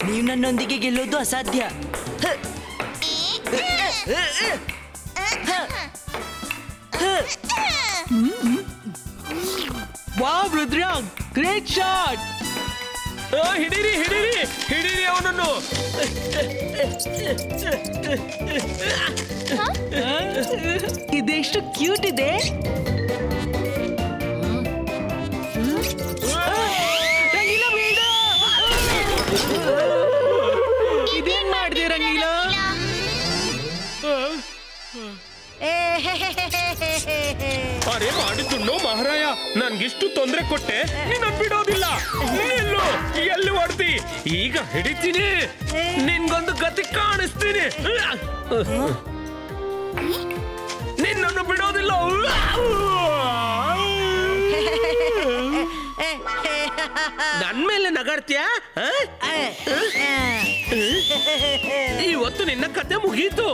ನೀವು ನನ್ನೊಂದಿಗೆ ಗೆಲ್ಲೋದು ಅಸಾಧ್ಯ. Wow Rudra, great shot. ಹಿಡೀರಿ ಹಿಡೀರಿ ಹಿಡೀರಿ ಅವನನ್ನು. ಇದೆಷ್ಟು ಕ್ಯೂಟ್ ಇದೆ. ಇದೇನ್ ಮಾಡಿದೆ ರಂಗೀಲ? ಅರೆ ಮಾಡಿದ್ದು ಮಹಾರಾಯ, ನನ್ಗಿಷ್ಟು ತೊಂದರೆ ಕೊಟ್ಟೆ, ನೀನ್ ಬಿಡೋದಿಲ್ಲ. ಎಲ್ಲೋ ಎಲ್ಲಿ ಹೊಡ್ತಿ? ಈಗ ಹಿಡಿತೀನಿ, ನಿನ್ಗೊಂದು ಗತಿ ಕಾಣಿಸ್ತೀನಿ. ನಿನ್ನನ್ನು ಬಿಡೋದಿಲ್ಲ. ನನ್ ಮೇಲೆ ನಗಾಡ್ತೀಯ? ಇವತ್ತು ನಿನ್ನ ಕತೆ ಮುಗೀತು.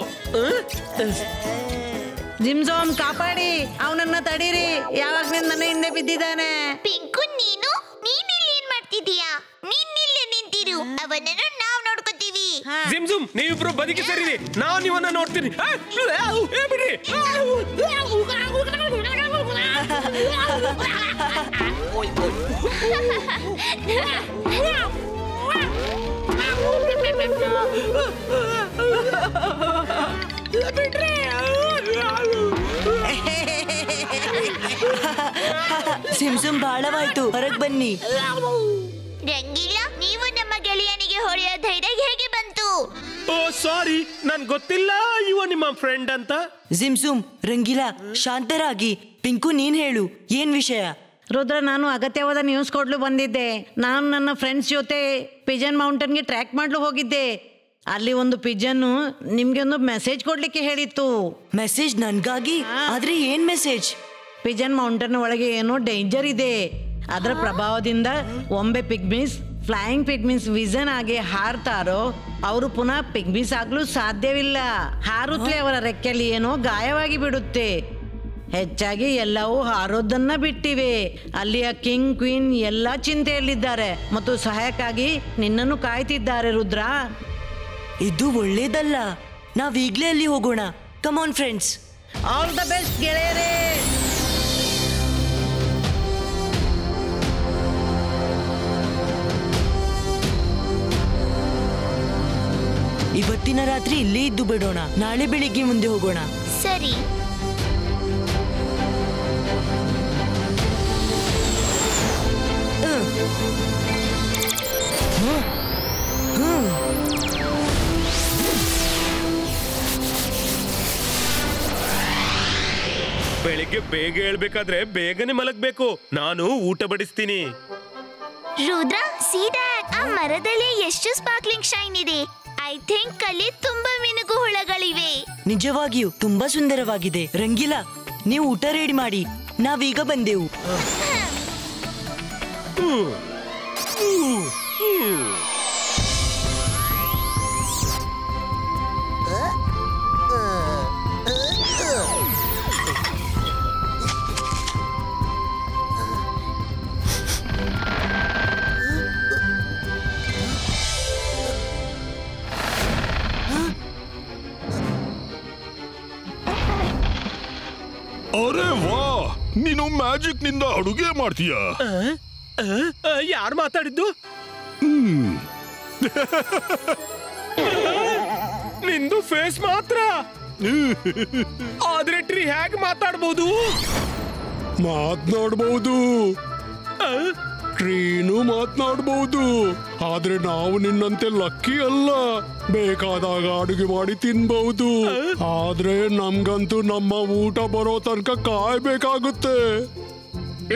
ಜಿಮ್ಜೋಮ್ ಕಾಪಾಡಿ, ಅವನನ್ನ ತಡೀರಿ. ಯಾವಾಗ ನನ್ನ ಹಿಂದೆ ಬಿದ್ದಿದ್ದಾನೆ. ಪಿಂಕು, ನೀನಿಲ್ಲಿ ಏನ್ ಮಾಡ್ತಿದೀಯಾ? ನೀನಿಲ್ಲೇ ನಿಂತಿರು, ಅವನನ್ನು ನಾವು ನೋಡ್ಕೋತೀವಿ. ಜಿಮ್ಜುಮ್, ನೀವಿಬ್ರು ಬದಿಗೆ ಸರಿರಿ, ನಾನು ಇವನ್ನ ನೋಡ್ತೀನಿ. ಬಿಡಿ. ಸಿಮ್ಸುಮ್ ಬಾಳವಾಯ್ತು, ಹೊರಗ್ ಬನ್ನಿ. ರಂಗೀಲ, ನೀವು ನಮ್ಮ ಗೆಳೆಯನಿಗೆ ಹೊಡೆಯೋ ಧೈರ್ಯ ಹೇಗೆ ಬಂತು? ಓ ಸಾರಿ, ನನ್ ಗೊತ್ತಿಲ್ಲ ಇವ ನಿಮ್ಮ ಫ್ರೆಂಡ್ ಅಂತ. ಸಿಮ್ಸುಮ್, ರಂಗೀಲಾ ಶಾಂತರಾಗಿ. ಪಿಂಕು, ನೀನ್ ಹೇಳು, ಏನ್ ವಿಷಯ? ರುದ್ರ, ನಾನು ಅಗತ್ಯವಾದ ನ್ಯೂಸ್ ಕೊಡ್ಲು ಬಂದಿದ್ದೆ. ನಾನು ನನ್ನ ಫ್ರೆಂಡ್ಸ್ ಜೊತೆ ಪಿಜನ್ ಮೌಂಟನ್ಗೆ ಟ್ರ್ಯಾಕ್ ಮಾಡ್ಲು ಹೋಗಿದ್ದೆ. ಅಲ್ಲಿ ಒಂದು ಪಿಜನ್ನು ನಿಮ್ಗೆ ಒಂದು ಮೆಸೇಜ್ ಕೊಡ್ಲಿಕ್ಕೆ ಹೇಳಿತ್ತು. ಮೆಸೇಜ್ ನನ್ಗಾಗಿ? ಆದ್ರೆ ಏನ್ ಮೆಸೇಜ್? ಪಿಜನ್ ಮೌಂಟನ್ ಒಳಗೆ ಏನೋ ಡೇಂಜರ್ ಇದೆ. ಅದರ ಪ್ರಭಾವದಿಂದ ಒಮ್ಮೆ ಪಿಗ್ಮಿಸ್ ಫ್ಲೈಯಿಂಗ್ ಪಿಗ್ಮಿಸ್ ವಿಷನ್ ಆಗಿ ಹಾರ್ತಾರೋ ಅವರು ಪುನಃ ಪಿಗ್ಮಿಸ್ ಆಗ್ಲೂ ಸಾಧ್ಯವಿಲ್ಲ. ಹಾರುತ್ತಲೇ ಅವರ ರೆಕ್ಕೆಯಲ್ಲಿ ಏನೋ ಗಾಯವಾಗಿ ಬಿಡುತ್ತೆ. ಹೆಚ್ಚಾಗಿ ಎಲ್ಲವೂ ಹಾರೋದನ್ನ ಬಿಟ್ಟಿವೆ. ಅಲ್ಲಿಯ ಕಿಂಗ್ ಕ್ವೀನ್ ಎಲ್ಲ ಚಿಂತೆಯಲ್ಲಿದ್ದಾರೆ ಮತ್ತು ಸಹಾಯಕ್ಕಾಗಿ ನಿನ್ನನ್ನು ಕಾಯ್ತಿದ್ದಾರೆ. ರುದ್ರ, ಇದು ಒಳ್ಳೇದಲ್ಲ. ನಾವೀಗ್ಲೇ ಅಲ್ಲಿ ಹೋಗೋಣ. Come on friends. All the best ಗೆಳೆಯರೇ. ಇವತ್ತಿನ ರಾತ್ರಿ ಇಲ್ಲೇ ಇದ್ದು ಬಿಡೋಣ, ನಾಳೆ ಬೆಳಿಗ್ಗೆ ಮುಂದೆ ಹೋಗೋಣ. ಸರಿ. ಬೆಳಿಗ್ಗೆ ಬೇಗ ಹೇಳ್ಬೇಕಾದ್ರೆ ಬೇಗನೆ ಮಲಗ್ಬೇಕು. ನಾನು ಊಟ ಬಡಿಸ್ತೀನಿ. ರುದ್ರ, ಸೀದಾ ಆ ಮರದಲ್ಲಿ ಎಷ್ಟು ಸ್ಪಾರ್ಕ್ಲಿಂಗ್ ಶೈನ್ ಇದೆ. ಐ ಥಿಂಕ್ ಅಲ್ಲಿ ತುಂಬಾ ಮಿನುಗು ಹುಳಗಳಿವೆ. ನಿಜವಾಗಿಯೂ ತುಂಬಾ ಸುಂದರವಾಗಿದೆ. ರಂಗೀಲಾ, ನೀವು ಊಟ ರೆಡಿ ಮಾಡಿ, ನಾವೀಗ ಬಂದೆವು. ಅರೆ ವಾ, ನೀನು ಮ್ಯಾಜಿಕ್ ನಿಂದ ಅಡುಗೆ ಮಾಡ್ತೀಯ? ಯಾರು ಮಾತಾಡಿದ್ದು? ನಿಂದು ಫೇಸ್ ಮಾತ್ರ, ಆದ್ರೆ ಟ್ರೀ ಹೇಗೆ ಮಾತಾಡ್ಬೋದು? ಮಾತನಾಡಬಹುದು, ಟ್ರೀನು ಮಾತನಾಡಬಹುದು. ಆದ್ರೆ ನಾವು ನಿನ್ನಂತೆ ಲಕ್ಕಿ ಅಲ್ಲ. ಬೇಕಾದಾಗ ಅಡುಗೆ ಮಾಡಿ ತಿನ್ಬಹುದು. ಆದ್ರೆ ನಮ್ಗಂತೂ ನಮ್ಮ ಊಟ ಬರೋ ತನಕ ಕಾಯ್ಬೇಕಾಗುತ್ತೆ.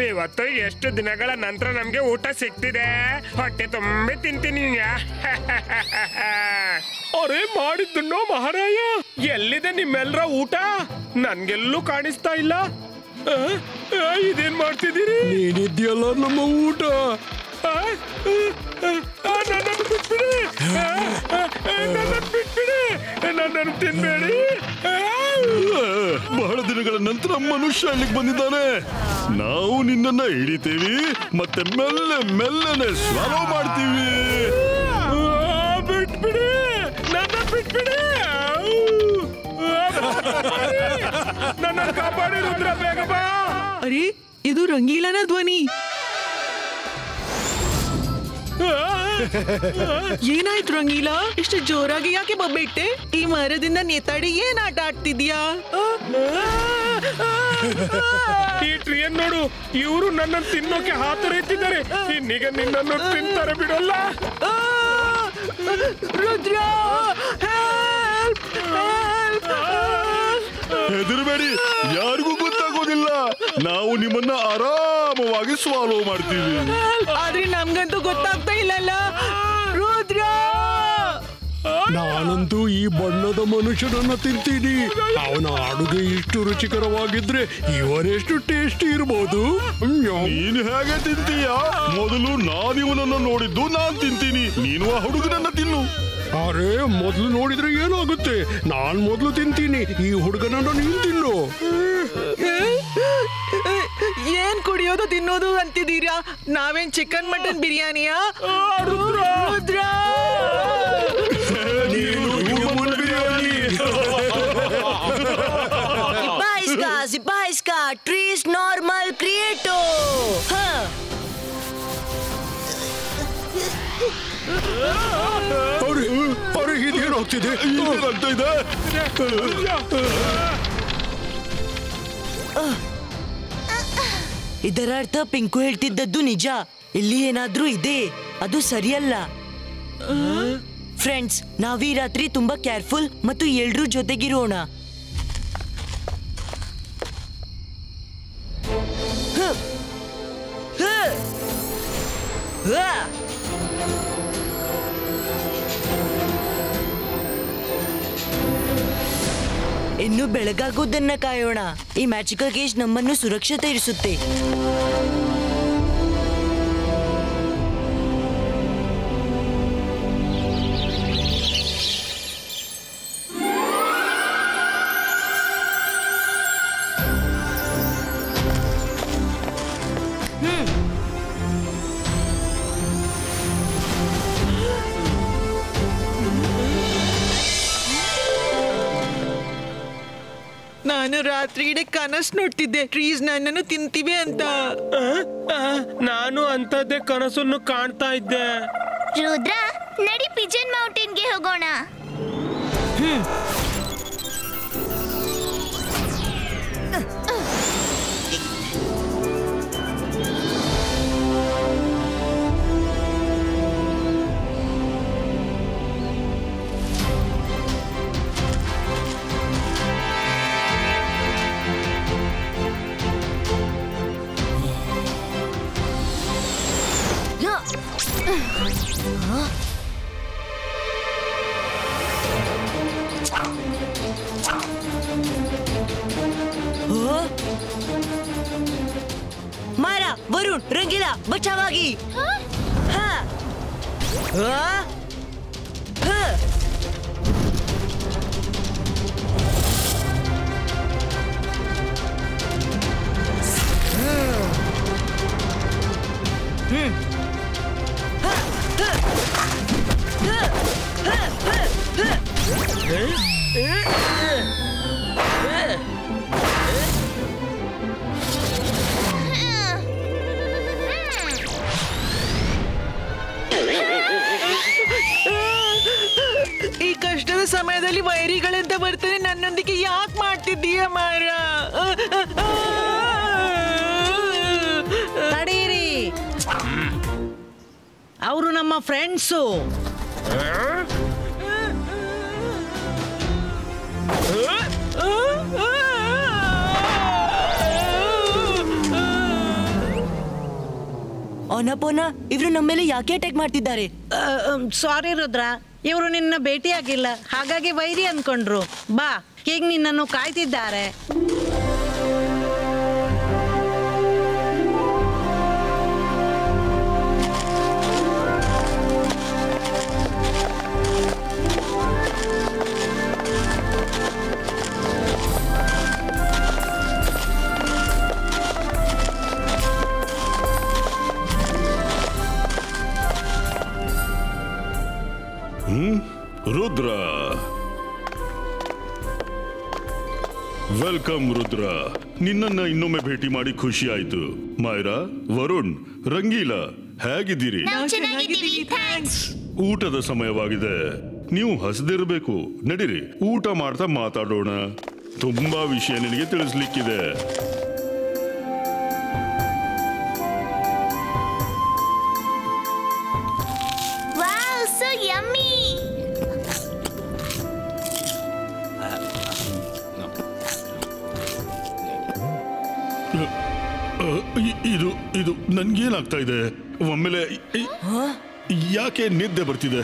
ಇವತ್ತು ಎಷ್ಟು ದಿನಗಳ ನಂತರ ನಮ್ಗೆ ಊಟ ಸಿಗ್ತಿದೆ. ಹೊಟ್ಟೆ ತುಂಬಿ ತಿಂತೀನಿ. ಅರೆ ಮಾಡಿದ್ದು ಮಹಾರಾಯ, ಎಲ್ಲಿದೆ ನಿಮ್ಮೆಲ್ಲರ ಊಟ? ನನ್ಗೆಲ್ಲೂ ಕಾಣಿಸ್ತಾ ಇಲ್ಲ. ಇದೇನ್ ಮಾಡ್ತಿದ್ದೀರಿ? ನೀನಿದ್ಯಲ್ಲ ನಮ್ಮ ಊಟ. ನನ್ನನ್ನು ಬಿಟ್ಬಿಡಿ, ನನ್ನನ್ನು ಬಿಟ್ಬಿಡಿ, ನನ್ನನ್ನು ತಿನ್ಬೇಡಿ. ಬಹಳ ದಿನಗಳ ನಂತರ ಮನುಷ್ಯ ಇಲ್ಲಿಗೆ ಬಂದಿದ್ದಾನೆ. ನಾವು ನಿನ್ನನ್ನ ಹಿಡಿತೀವಿ ಮತ್ತೆ ಮೆಲ್ಲನೆ ಸ್ವಾಲೋ ಮಾಡ್ತೀವಿ. ಬಿಟ್ಬಿಡಿ, ನನ್ನ ಬಿಟ್ಬಿಡಿ, ನನ್ನ ಕಾಪಾಡಿ ರುದ್ರ, ಬೇಗ ಬಾ. ಅರೆ ಇದು ರಂಗೀಲನ ಧ್ವನಿ. ಏನಾಯ್ತು ರಂಗೀಲಾ, ಇಷ್ಟು ಜೋರಾಗಿ ಯಾಕೆ ಬಬ್ಬಿಟ್ಟೆ? ಈ ಮರದಿಂದ ನೇತಾಡಿ ಏನ್ ಆಟ ಆಡ್ತಿದ್ಯಾ? ಈ ಟ್ರೀನ್ ನೋಡು, ಇವರು ನನ್ನನ್ನು ತಿನ್ನೋಕೆ ಹಾತೊರೆಯುತ್ತಿದ್ದಾರೆ. ಇನ್ನೀಗ ನಿನ್ನನ್ನು ತಿಂತಾರೆ, ಬಿಡಲ್ಲ. ರುದ್ರ, ಹೆದರ್ಬೇಡಿ, ಯಾರಿಗೂ ಗೊತ್ತಾಗೋದಿಲ್ಲ. ನಾವು ನಿಮ್ಮನ್ನ ಆರಾಮವಾಗಿ ಸ್ವಾಲೋ ಮಾಡ್ತೀವಿ. ಆದ್ರೆ ನಮ್ಗಂತೂ ಗೊತ್ತಾಗ್ತಾ ಇಲ್ಲಲ್ಲ. ರುದ್ರ, ನಾನಂತೂ ಈ ಬಣ್ಣದ ಮನುಷ್ಯನನ್ನ ತಿಂತೀನಿ. ಅವನ ಅಡುಗೆ ಇಷ್ಟು ರುಚಿಕರವಾಗಿದ್ರೆ ಇವರೆಷ್ಟು ಟೇಸ್ಟಿ ಇರಬಹುದು. ನೀನು ಹೇಗೆ ತಿಂತೀಯ? ಮೊದಲು ನಾನಿವನನ್ನ ನೋಡಿದ್ದು ನಾನ್ ತಿಂತೀನಿ, ನೀನು ಆ ಹುಡುಗನನ್ನ ತಿನ್ನು. ಅರೆ ಮೊದ್ಲು ನೋಡಿದ್ರೆ ಏನಾಗುತ್ತೆ? ನಾನ್ ಮೊದ್ಲು ತಿಂತೀನಿ, ಈ ಹುಡುಗನನ್ನ ನೀನ್ ತಿನ್ನು. ಏನ್ ಕುಡಿಯೋದು ತಿನ್ನೋದು ಅಂತಿದ್ದೀರಾ? ನಾವೇನ್ ಚಿಕನ್ ಮಟನ್ ಬಿರಿಯಾನಿಯಾ? Rudra, Zipaiska, trees normal creato. ಅರೆ ಇದೇನಾಗ್ತಿದೆ? ಇದರ ಅರ್ಥ ಪಿಂಕು ಹೇಳ್ತಿದ್ದದ್ದು ನಿಜ. ಇಲ್ಲಿ ಏನಾದ್ರೂ ಇದೆ, ಅದು ಸರಿಯಲ್ಲ. ಫ್ರೆಂಡ್ಸ್, ನಾವೀ ರಾತ್ರಿ ತುಂಬಾ ಕೇರ್ಫುಲ್ ಮತ್ತು ಎಲ್ರೂ ಜೊತೆಗಿರೋಣ. ಇನ್ನು ಬೆಳಗಾಗೋದನ್ನ ಕಾಯೋಣ. ಈ ಮ್ಯಾಜಿಕಲ್ ಕೇಜ್ ನಮ್ಮನ್ನು ಸುರಕ್ಷತೆ ಇರಿಸುತ್ತೆ. ನಾನು ರಾತ್ರಿ ಇಡೀ ಕನಸು ನೋಡ್ತಿದ್ದೆ, ಟ್ರೀಸ್ ನನ್ನನ್ನು ತಿಂತಿವೆ ಅಂತ. ನಾನು ಅಂತದ್ದೇ ಕನಸನ್ನು ಕಾಣ್ತಾ ಇದ್ದೆ. ರುದ್ರ, ನಡಿ ಪಿಜನ್ ಮೌಂಟೇನ್ಗೆ ಹೋಗೋಣ. मारा, वरुण, रंगीला, बचावागी. हाँ, हाँ, हाँ. ಈ ಕಷ್ಟದ ಸಮಯದಲ್ಲಿ ವೈರಿಗಳಂತ ಬರ್ತಾರೆ, ನನ್ನೊಂದಿಗೆ ಯಾಕೆ ಮಾಡ್ತಿದ್ದೀಯ ಮಾರ? ತಡೀರಿ, ಅವರು ನಮ್ಮ ಫ್ರೆಂಡ್ಸು. ಅವನಪ್ಪನ ಇವರು ನಮ್ಮ ಮೇಲೆ ಯಾಕೆ ಅಟ್ಯಾಕ್ ಮಾಡ್ತಿದ್ದಾರೆ? ಸಾರಿ ರುದ್ರ, ಇವರು ನಿನ್ನ ಭೇಟಿಯಾಗಿಲ್ಲ, ಹಾಗಾಗಿ ವೈರಿ ಅನ್ಕೊಂಡ್ರು. ಬಾ, ಹೀಗೆ ನಿನ್ನನ್ನು ಕಾಯ್ತಿದ್ದಾರೆ. ರುದ್ರ, ವೆಲ್ಕಮ್ ರುದ್ರ. ನಿನ್ನನ್ನ ಇನ್ನೊಮ್ಮೆ ಭೇಟಿ ಮಾಡಿ ಖುಷಿ ಆಯ್ತು. ಮೈರಾ, ವರುಣ್, ರಂಗೀಲಾ, ಹೇಗಿದ್ದೀರಿ? ನಾವು ಚೆನ್ನಾಗಿದ್ದೀವಿ, ಥ್ಯಾಂಕ್ಸ್. ಊಟದ ಸಮಯವಾಗಿದೆ. ನೀವು ಹಸದಿರಬೇಕು. ನಡೀರಿ, ಊಟ ಮಾಡ್ತಾ ಮಾತಾಡೋಣ. ತುಂಬಾ ವಿಷಯ ನಿನಗೆ ತಿಳಿಸ್ಲಿಕ್ಕಿದೆ. Wow, so yummy. ಇದು ಇದು ನನ್ಗೇನಾಗ್ತಾ ಇದೆ? ಒಮ್ಮೆಲೆ ಯಾಕೆ ನಿದ್ದೆ ಬರ್ತಿದೆ?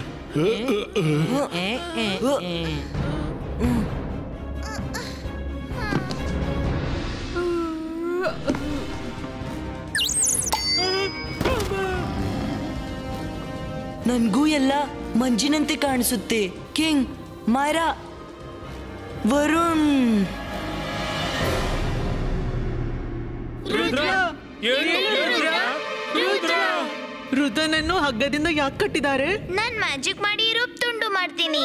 ನನ್ಗೂ ಎಲ್ಲ ಮಂಜಿನಂತೆ ಕಾಣಿಸುತ್ತೆ. ಕಿಂಗ್, ಮೈರಾ, ವರುಣ್. ರುದ್ರನನ್ನು ಹಗ್ಗದಿಂದ ಯಾಕೆ ಕಟ್ಟಿದ್ದಾರೆ? ನಾನ್ ಮ್ಯಾಜಿಕ್ ಮಾಡಿ ರೂಪ್ ತುಂಡು ಮಾಡ್ತೀನಿ.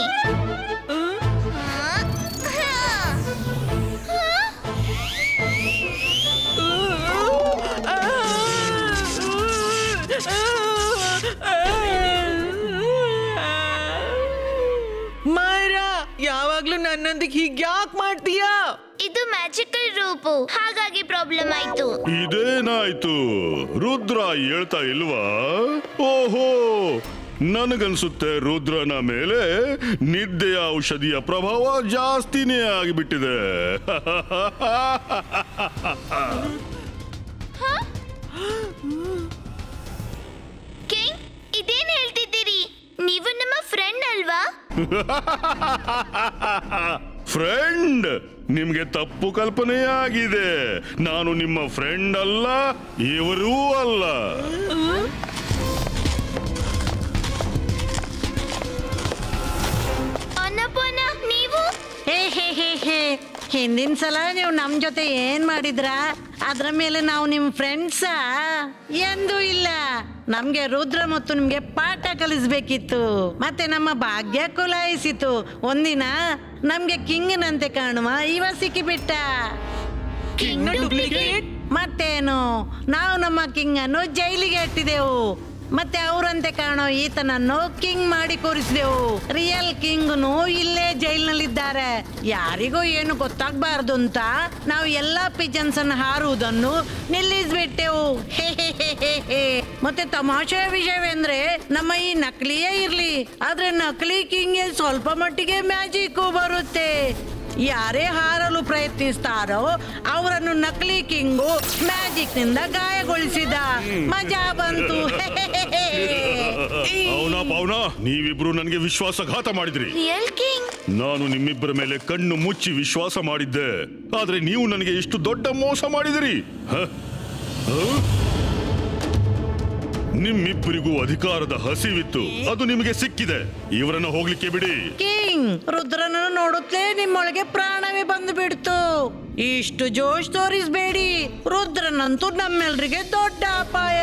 ಮೈರಾ, ಯಾವಾಗ್ಲೂ ನನ್ನೊಂದಿಗೆ ಹೀಗೆ ಯಾಕೆ ಮಾಡ್ತೀಯಾ? ಇದು ಮ್ಯಾಜಿಕಲ್ ರೂಪು, ಹಾಗಾಗಿ ಪ್ರಾಬ್ಲಮ್ ಆಯ್ತು. ಇದೇನಾಯ್ತು? ರುದ್ರ ಹೇಳ್ತಾ ಇಲ್ವಾ? ಓಹೋ, ನನಗನ್ಸುತ್ತೆ ರುದ್ರನ ಮೇಲೆ ನಿದ್ದೆಯ ಔಷಧಿಯ ಪ್ರಭಾವ ಜಾಸ್ತಿನೇ ಆಗಿಬಿಟ್ಟಿದೆ. ಕಿಂಗ್, ಇದೇನ್ ಹೇಳ್ತಿದ್ದೀರಿ? ನೀವು ನಮ್ಮ ಫ್ರೆಂಡ್ ಅಲ್ವಾ? ಫ್ರೆಂಡ್? ನಿಮ್ಗೆ ತಪ್ಪು ಕಲ್ಪನೆಯಾಗಿದೆ. ನಾನು ನಿಮ್ಮ ಫ್ರೆಂಡ್ ಅಲ್ಲ, ಇವರೂ ಅಲ್ಲ. ಅನ್ನಪೂರ್ಣ, ನೀವು? ಹಿಂದಿನ ಸಲ ನೀವು ನಮ್ ಜೊತೆ ಏನ್ ಮಾಡಿದ್ರ? ಅದ್ರ ಮೇಲೆ ನಾವು ನಿಮ್ ಫ್ರೆಂಡ್ಸಾ? ಎಂದೂ ಇಲ್ಲ. ನಮ್ಗೆ ರುದ್ರ ಮತ್ತು ನಿಮ್ಗೆ ಪಾಠ ಕಲಿಸ್ಬೇಕಿತ್ತು. ಮತ್ತೆ ನಮ್ಮ ಭಾಗ್ಯ ಕುಲಾಯಿಸಿತು. ಒಂದಿನ ನಮ್ಗೆ ಕಿಂಗ್ನಂತೆ ಕಾಣುವ ಇವ ಸಿಕ್ಕಿಬಿಟ್ಟ. ಮತ್ತೇನು, ನಾವು ನಮ್ಮ ಕಿಂಗ್ ಅನ್ನು ಜೈಲಿಗೆ ಇಟ್ಟಿದೆವು. ಮತ್ತೆ ಅವರಂತೆ ಕಾಣೋ ಈತನನ್ನು ಕಿಂಗ್ ಮಾಡಿ ಕೂರಿಸಿದೆವು. ರಿಯಲ್ ಕಿಂಗ್ನು ಇಲ್ಲೇ ಜೈಲ್ನಲ್ಲಿದ್ದಾರೆ. ಯಾರಿಗೂ ಏನು ಗೊತ್ತಾಗಬಾರ್ದು ಅಂತ ನಾವು ಎಲ್ಲಾ ಪಿಜನ್ಸ್ ಅನ್ನು ಹಾರುವುದನ್ನು ನಿಲ್ಲಿಸ್ಬಿಟ್ಟೆವು. ಮತ್ತೆ ತಮಾಷೆಯ ವಿಷಯವೆಂದ್ರೆ ನಮ್ಮ ಈ ನಕಲಿಯೇ ಇರ್ಲಿ, ಆದ್ರೆ ನಕಲಿ ಕಿಂಗ್ಗೆ ಸ್ವಲ್ಪ ಮಟ್ಟಿಗೆ ಮ್ಯಾಜಿಕ್ ಬರುತ್ತೆ. ಯಾರೇ ಹಾರಲು ಪ್ರಯತ್ನಿಸ್ತಾರೋ ಅವರನ್ನು ನಕಲಿ ಕಿಂಗು ಮ್ಯಾಜಿಕ್ ನಿಂದ ಗಾಯಗೊಳಿಸಿದ. ಮಜಾ ಬಂತು. ಪೌನ, ನೀವಿಬ್ರು ನನಗೆ ವಿಶ್ವಾಸಘಾತ ಮಾಡಿದ್ರಿ. Real king? ನಾನು ನಿಮ್ಮಿಬ್ಬರ ಮೇಲೆ ಕಣ್ಣು ಮುಚ್ಚಿ ವಿಶ್ವಾಸ ಮಾಡಿದ್ದೆ, ಆದ್ರೆ ನೀವು ನನಗೆ ಇಷ್ಟು ದೊಡ್ಡ ಮೋಸ ಮಾಡಿದಿರಿ. ನಿಮ್ಮಿಬ್ಬರಿಗೂ ಅಧಿಕಾರದ ಹಸಿವಿತ್ತು, ಅದು ನಿಮಗೆ ಸಿಕ್ಕಿದೆ. ಇವರನ್ನ ಹೋಗ್ಲಿಕ್ಕೆ ಬಿಡಿ. ಕಿಂಗ್, ರುದ್ರನನ್ನು ನೋಡುತ್ತಲೇ ನಿಮ್ಮೊಳಗೆ ಪ್ರಾಣವೇ ಬಂದು ಬಿಡ್ತು. ಇಷ್ಟು ಜೋಶ್ ತೋರಿಸ್ಬೇಡಿ. ರುದ್ರನಂತೂ ನಮ್ಮೆಲ್ರಿಗೆ ದೊಡ್ಡ ಅಪಾಯ.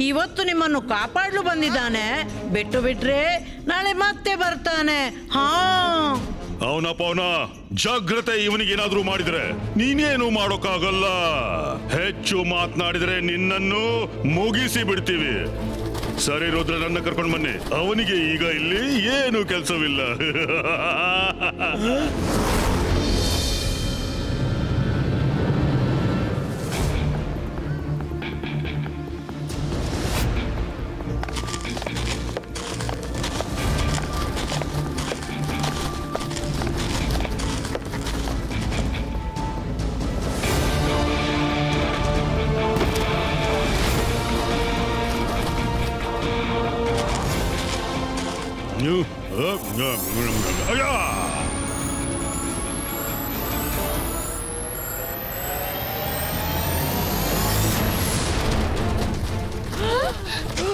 ಇವತ್ತು ನಿಮ್ಮನ್ನು ಕಾಪಾಡಲು ಬಂದಿದ್ದಾನೆ. ಬಿಟ್ಟು ಬಿಟ್ರೆ ನಾಳೆ ಮತ್ತೆ ಬರ್ತಾನೆ. ಅವನ ಜಾಗ್ರತೆ. ಇವನಿಗೆ ಏನಾದ್ರೂ ಮಾಡಿದ್ರೆ ನೀನೇನು ಮಾಡೋಕ್ಕಾಗಲ್ಲ. ಹೆಚ್ಚು ಮಾತನಾಡಿದ್ರೆ ನಿನ್ನನ್ನು ಮುಗಿಸಿ ಬಿಡ್ತೀವಿ. ಸರಿ ರುದ್ರ, ನನ್ನ ಕರ್ಕೊಂಡು ಬನ್ನಿ. ಅವನಿಗೆ ಈಗ ಇಲ್ಲಿ ಏನು ಕೆಲಸವಿಲ್ಲ.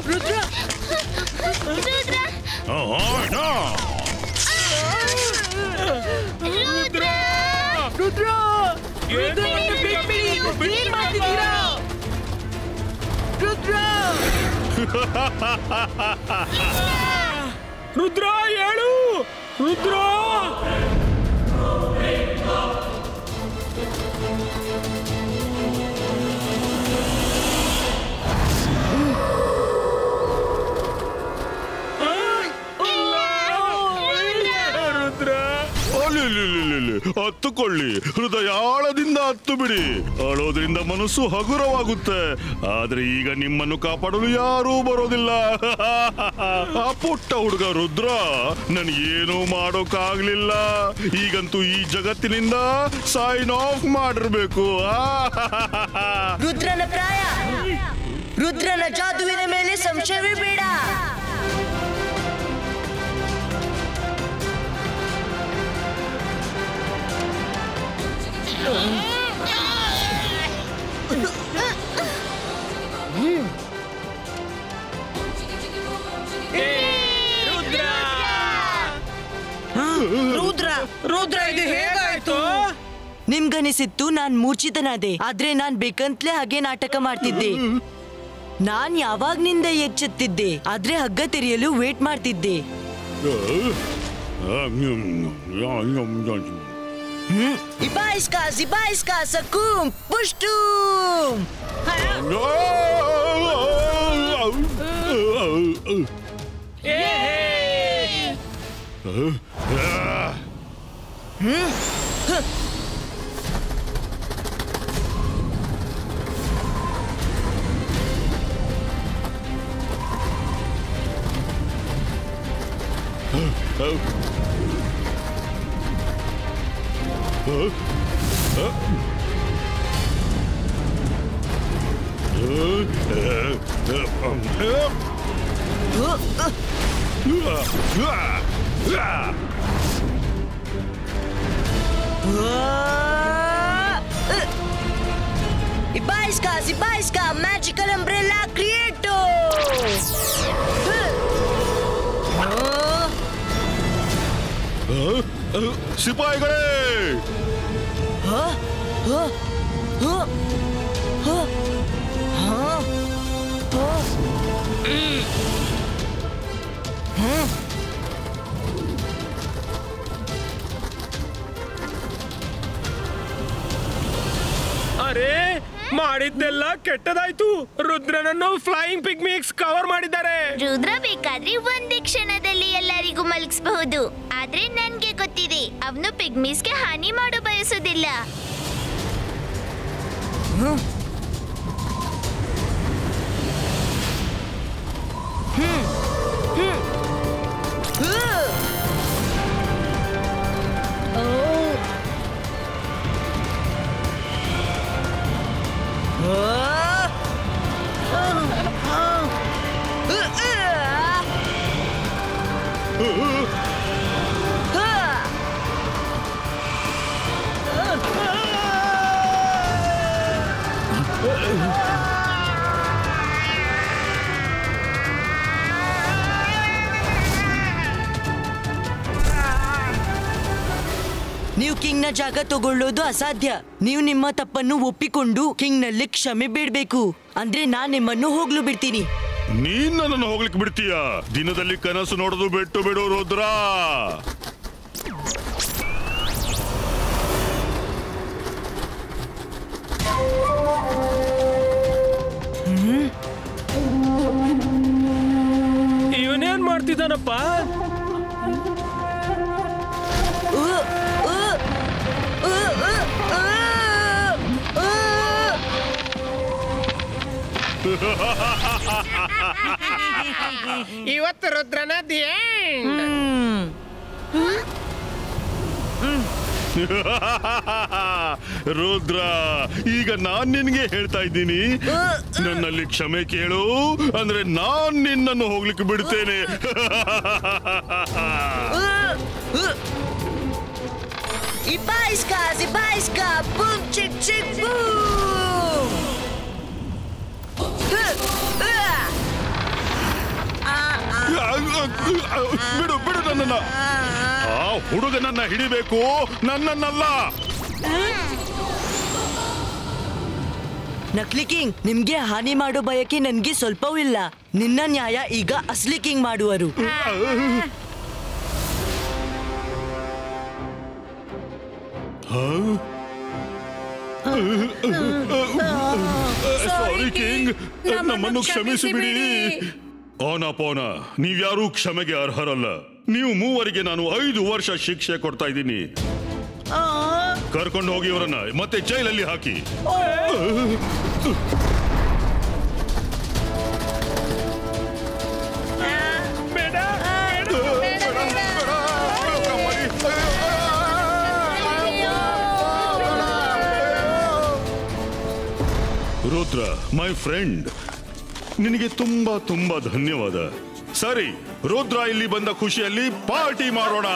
ರುದ್ರ, ರುದ್ರ, ರುದ್ರ, ರುದ್ರ, ರುದ್ರನನ್ನು ಬಿಟ್ಬಿಡಿ. ಏನ್ ಮಾಡ್ತಿದ್ದೀರಾ? ರುದ್ರ, ರುದ್ರ ಹೇಳು ರುದ್ರ. ಹತ್ತುಕೊಳ್ಳಿ, ಹೃದಯ ಆಳದಿಂದ ಹತ್ತು ಬಿಡಿ. ಅಳೋದ್ರಿಂದ ಮನಸ್ಸು ಹಗುರವಾಗುತ್ತೆ, ಆದ್ರೆ ಈಗ ನಿಮ್ಮನ್ನು ಕಾಪಾಡಲು ಯಾರೂ ಬರೋದಿಲ್ಲ. ಆ ಪುಟ್ಟ ಹುಡುಗ ರುದ್ರ ನನಗೇನು ಮಾಡೋಕ್ಕಾಗ್ಲಿಲ್ಲ. ಈಗಂತೂ ಈ ಜಗತ್ತಿನಿಂದ ಸೈನ್ ಆಫ್ ಮಾಡಿರ್ಬೇಕು. ರುದ್ರನ ಪ್ರಾಯ, ರುದ್ರನ ಜಾದುವಿನ ಮೇಲೆ ಸಂಶಯವೇ ಬೇಡ. ರುದ್ರ ರುದ್ರ ಇದು ಹೇಗಾಯ್ತು? ನಿಮ್ಗನಿಸಿತ್ತು ನಾನ್ ಮೂರ್ಛಿತನಾದೆ, ಆದ್ರೆ ನಾನ್ ಬೇಕಂತ್ಲೇ ಹಾಗೆ ನಾಟಕ ಮಾಡ್ತಿದ್ದೆ. ನಾನ್ ಯಾವಾಗ್ನಿಂದ ಎಚ್ಚೆತ್ತಿದ್ದೆ, ಆದ್ರೆ ಹಗ್ಗ ತೆರೆಯಲು ವೇಟ್ ಮಾಡ್ತಿದ್ದೆ. ಇಬಾಯಿಸ್ಕಾ ಸಕೂಮ್ ಪುಷ್ಟೂಮ್. Ibaiska, magical umbrella creator. ಸಿಪಾಯಿಗಳೇ, ಅರೆ ಮಾಡಿದ್ದೆಲ್ಲ ಕೆಟ್ಟದಾಯ್ತು. ರುದ್ರನನ್ನು ಫ್ಲೈಯಿಂಗ್ ಪಿಗ್ಮಿಕ್ಸ್ ಕವರ್ ಮಾಡಿದ್ದಾರೆ. ರುದ್ರ ಬೇಕಾದ್ರೆ ಒಂದೇ ಕ್ಷಣದಲ್ಲಿ ಎಲ್ಲರಿಗೂ ಮಲಗಿಸಬಹುದು, ಆದ್ರೆ ನನ್ಗೆ ಗೊತ್ತಿದೆ ಅವನು ಪಿಗ್ಮಿಸ್ಗೆ ಹಾನಿ ಮಾಡೋ ಬಯಸೋದಿಲ್ಲ. ನೀವು ಕಿಂಗ್ ನ ಜಾಗ ತಗೊಳ್ಳೋದು ಅಸಾಧ್ಯ. ನೀವು ನಿಮ್ಮ ತಪ್ಪನ್ನು ಒಪ್ಪಿಕೊಂಡು ಕಿಂಗ್ ನಲ್ಲಿ ಕ್ಷಮೆ ಬೇಡಬೇಕು, ಅಂದ್ರೆ ನಾನ್ ನಿಮ್ಮನ್ನು ಹೋಗ್ಲು ಬಿಡ್ತೀನಿ. ನೀನ್ ನನ್ನನ್ನು ಹೋಗ್ಲಿಕ್ಕೆ ಬಿಡ್ತೀಯ? ದಿನದಲ್ಲಿ ಕನಸು ನೋಡೋದು ಬಿಟ್ಟು ಬಿಡು ರುದ್ರ. ಇವನೇನ್ ಮಾಡ್ತಿದ್ದಾನಪ್ಪ? ಇವತ್ತು ರುದ್ರನ ರುದ್ರ, ಈಗ ನಾನ್ ನಿನ್ಗೆ ಹೇಳ್ತಾ ಇದ್ದೀನಿ, ನನ್ನಲ್ಲಿ ಕ್ಷಮೆ ಕೇಳು, ಅಂದ್ರೆ ನಾನ್ ನಿನ್ನನ್ನು ಹೋಗ್ಲಿಕ್ಕೆ ಬಿಡ್ತೇನೆ. Ibaiska, boom chick chick boom. ಬಿಡು ಬಿಡು ನನ್ನನ್ನ. ಆ ಹುಡುಗನನ್ನ ಹಿಡಿಬೇಕು, ನನ್ನನ್ನಲ್ಲ. ನಕಲಿ ಕಿಂಗ್, ನಿಮ್ಗೆ ಹಾನಿ ಮಾಡೋ ಬಯಕೆ ನನ್ಗೆ ಸ್ವಲ್ಪವೂ ಇಲ್ಲ. ನಿನ್ನ ನ್ಯಾಯ ಈಗ ಅಸ್ಲಿ ಕಿಂಗ್ ಮಾಡುವರು. ಸಾರಿ ಕಿಂಗ್, ನಮ್ಮನ್ನು ಕ್ಷಮಿಸಿಬಿಡಿ. ಓನ ಪೋನ, ನೀವ್ಯಾರೂ ಕ್ಷಮೆಗೆ ಅರ್ಹರಲ್ಲ. ನೀವು ಮೂವರಿಗೆ ನಾನು 5 ವರ್ಷ ಶಿಕ್ಷೆ ಕೊಡ್ತಾ ಇದ್ದೀನಿ. ಕರ್ಕೊಂಡು ಹೋಗಿ ಇವರನ್ನ ಮತ್ತೆ ಜೈಲಲ್ಲಿ ಹಾಕಿ. ರುದ್ರ, ಮೈ ಫ್ರೆಂಡ್, ನಿನಗೆ ತುಂಬಾ ತುಂಬಾ ಧನ್ಯವಾದ. ಸರಿ, ರುದ್ರ ಇಲ್ಲಿ ಬಂದ ಖುಷಿಯಲ್ಲಿ ಪಾರ್ಟಿ ಮಾಡೋಣ.